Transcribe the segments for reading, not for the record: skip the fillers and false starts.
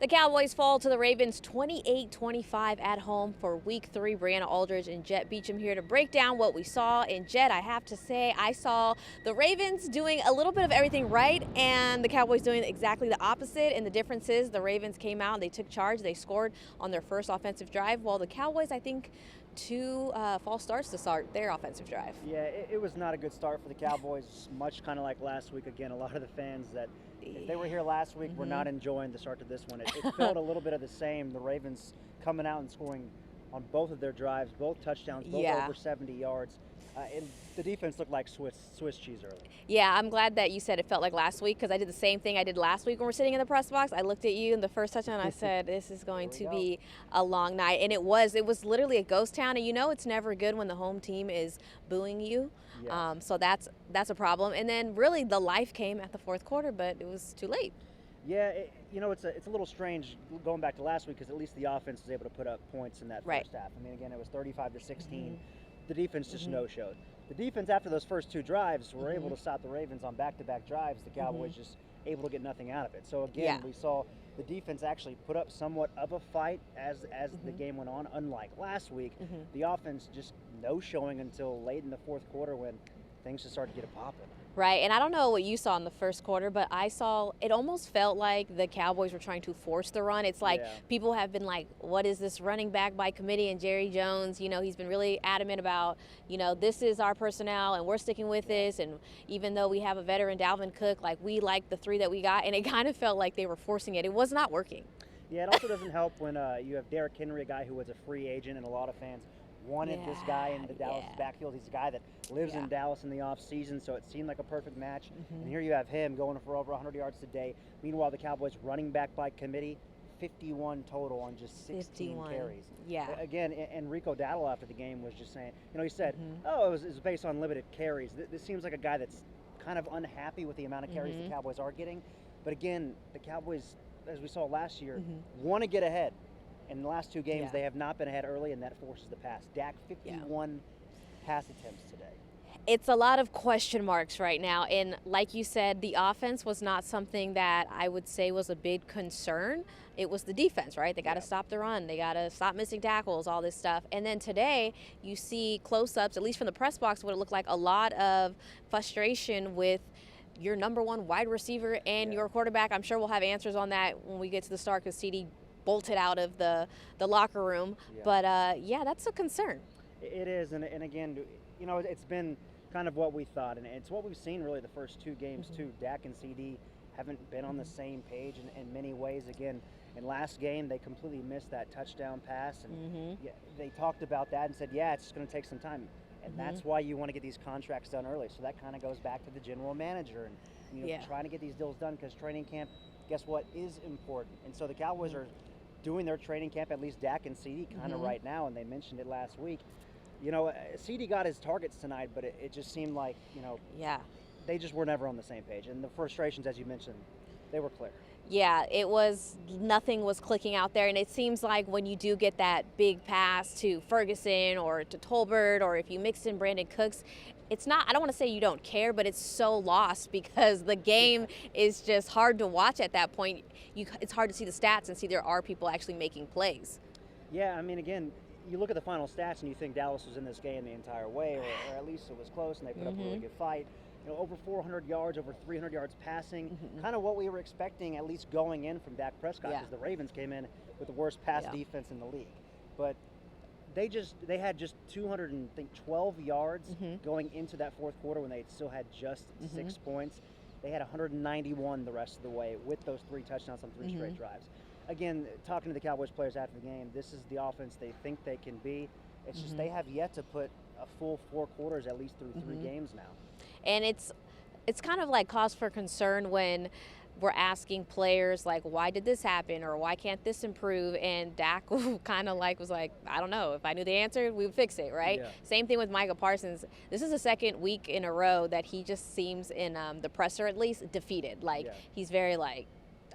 The Cowboys fall to the Ravens 28-25 at home for Week 3. Briana Aldridge and Jett Beachum here to break down what we saw. And Jett, I have to say, I saw the Ravens doing a little bit of everything right and the Cowboys doing exactly the opposite. And the difference is the Ravens came out, they took charge, they scored on their first offensive drive, while the Cowboys, I think, two false starts to start their offensive drive. Yeah, it was not a good start for the Cowboys, much kind of like last week. Again, a lot of the fans that, if they were here last week, were not enjoying the start to this one. It felt a little bit of the same. The Ravens coming out and scoring on both of their drives, both touchdowns, both over 70 yards. And the defense looked like Swiss cheese early. Yeah, I'm glad that you said it felt like last week, because I did the same thing I did last week when we're sitting in the press box. I looked at you in the first touchdown and I said, this is going to be a long night. And it was literally a ghost town. And you know it's never good when the home team is booing you. Yeah. So that's a problem. And then really the life came at the fourth quarter, but it was too late. Yeah, it's a little strange going back to last week, because at least the offense was able to put up points in that first half. I mean, again, it was 35-16. The defense just no-showed. The defense, after those first two drives, were able to stop the Ravens on back-to-back drives. The Cowboys just able to get nothing out of it. So again, we saw the defense actually put up somewhat of a fight as the game went on. Unlike last week, the offense just no-showing until late in the fourth quarter, when things just started to get popping. Right, and I don't know what you saw in the first quarter, but I saw it almost felt like the Cowboys were trying to force the run. It's like people have been like, what is this running back by committee? And Jerry Jones, he's been really adamant about, this is our personnel and we're sticking with this. And even though we have a veteran, Dalvin Cook, like we like the three that we got, and it kind of felt like they were forcing it. It was not working. Yeah, it also doesn't help when you have Derrick Henry, a guy who was a free agent, and a lot of fans wanted this guy in the Dallas backfield. He's a guy that lives in Dallas in the offseason, so it seemed like a perfect match. And here you have him going for over 100 yards today. Meanwhile, the Cowboys running back by committee, 51 total on just 16 carries. Yeah. Again, Enrico Dowdle after the game was just saying, he said, oh, it was based on limited carries. This seems like a guy that's kind of unhappy with the amount of carries the Cowboys are getting. But again, the Cowboys, as we saw last year, want to get ahead. In the last two games, they have not been ahead early, and that forces the pass. Dak, 51 pass attempts today. It's a lot of question marks right now. And like you said, the offense was not something that I would say was a big concern. It was the defense, right? They got to stop the run. They got to stop missing tackles, all this stuff. And then today, you see close-ups, at least from the press box, what it looked like a lot of frustration with your number one wide receiver and your quarterback. I'm sure we'll have answers on that when we get to the start, because CD bolted out of the locker room. But that's a concern. It is, and again, it's been kind of what we thought, and it's what we've seen really the first two games too. Dak and CD haven't been on the same page in many ways. Again, in last game they completely missed that touchdown pass, and they talked about that and said, it's just going to take some time. And that's why you want to get these contracts done early. So that kind of goes back to the general manager and trying to get these deals done, because training camp, guess what, is important. And so the Cowboys are doing their training camp, at least Dak and CD, kind of right now, and they mentioned it last week. CD got his targets tonight, but it just seemed like, they just were never on the same page. And the frustrations, as you mentioned, they were clear. Yeah, nothing was clicking out there. And it seems like when you do get that big pass to Ferguson or to Tolbert, or if you mix in Brandon Cooks, it's not, I don't want to say you don't care, but it's so lost because the game is just hard to watch at that point. It's hard to see the stats and see there are people actually making plays. Yeah, I mean, again, you look at the final stats and you think Dallas was in this game the entire way, or at least it was close, and they put up a really good fight. Over 400 yards, over 300 yards passing, kind of what we were expecting, at least going in from Dak Prescott, because the Ravens came in with the worst pass defense in the league. But they had just 212 yards going into that fourth quarter, when they still had just 6 points. They had 191 the rest of the way with those 3 touchdowns on 3 straight drives. Again, talking to the Cowboys players after the game, this is the offense they think they can be. It's just they have yet to put a full 4 quarters, at least through 3 games now. And it's kind of like cause for concern when we're asking players, like, why did this happen, or why can't this improve? And Dak kind of was like, I don't know. If I knew the answer, we would fix it, right? Yeah. Same thing with Micah Parsons. This is the second week in a row that he just seems, in the presser at least, defeated. He's very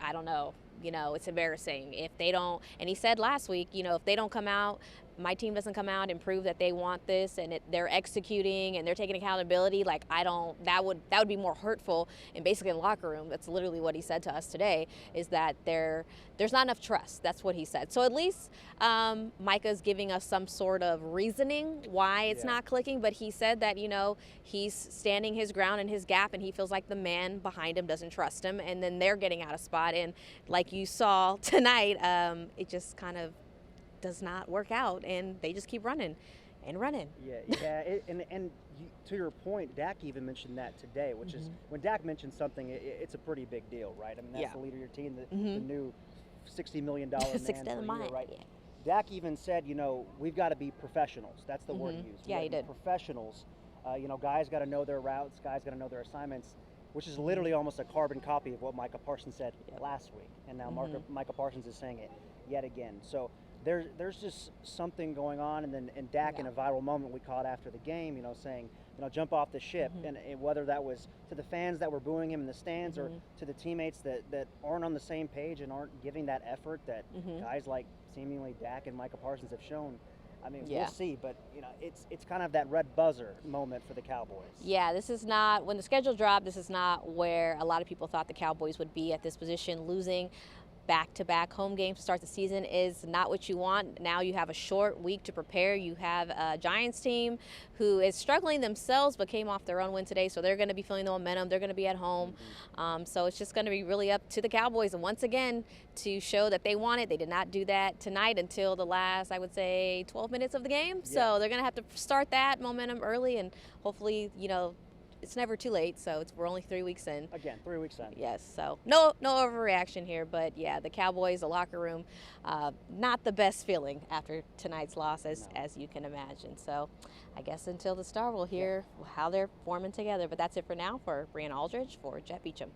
I don't know. It's embarrassing if they don't. And he said last week, if they don't come out my team doesn't come out and prove that they want this and they're executing and they're taking accountability, like that would be more hurtful. And basically in the locker room, that's literally what he said to us today, is that there's not enough trust. That's what he said. So at least Micah's giving us some sort of reasoning why it's not clicking, but he said that, he's standing his ground in his gap and he feels like the man behind him doesn't trust him, and then they're getting out of spot. And like you saw tonight, it just kind of does not work out, and they just keep running and running. To your point, Dak even mentioned that today, which is when Dak mentions something, it's a pretty big deal, right? I mean, that's the leader of your team, the new $60 million man per year, right? Yeah. Dak even said, we've got to be professionals. That's the word he used. Yeah, he did. Professionals. Guys got to know their routes. Guys got to know their assignments, which is literally almost a carbon copy of what Micah Parsons said last week. And now Micah Parsons is saying it yet again. So there's just something going on. And then Dak, in a viral moment, we caught after the game, saying, jump off the ship. And whether that was to the fans that were booing him in the stands or to the teammates that aren't on the same page and aren't giving that effort that guys like seemingly Dak and Micah Parsons have shown. I mean, we'll see, but it's kind of that red buzzer moment for the Cowboys. Yeah, this is not, when the schedule dropped, this is not where a lot of people thought the Cowboys would be at this position. Losing back-to-back home games to start the season is not what you want. Now you have a short week to prepare. You have a Giants team who is struggling themselves but came off their own win today, so they're going to be feeling the momentum. They're going to be at home. So it's just going to be really up to the Cowboys, and once again, to show that they want it. They did not do that tonight until the last, I would say, 12 minutes of the game. So they're going to have to start that momentum early, and hopefully, it's never too late, so we're only 3 weeks in. Again, 3 weeks in. Yes, so no overreaction here, but yeah, the Cowboys, the locker room, not the best feeling after tonight's loss, as you can imagine. So I guess until the start, we'll hear how they're forming together. But that's it for now. For Briana Aldridge, for Jett Beachum.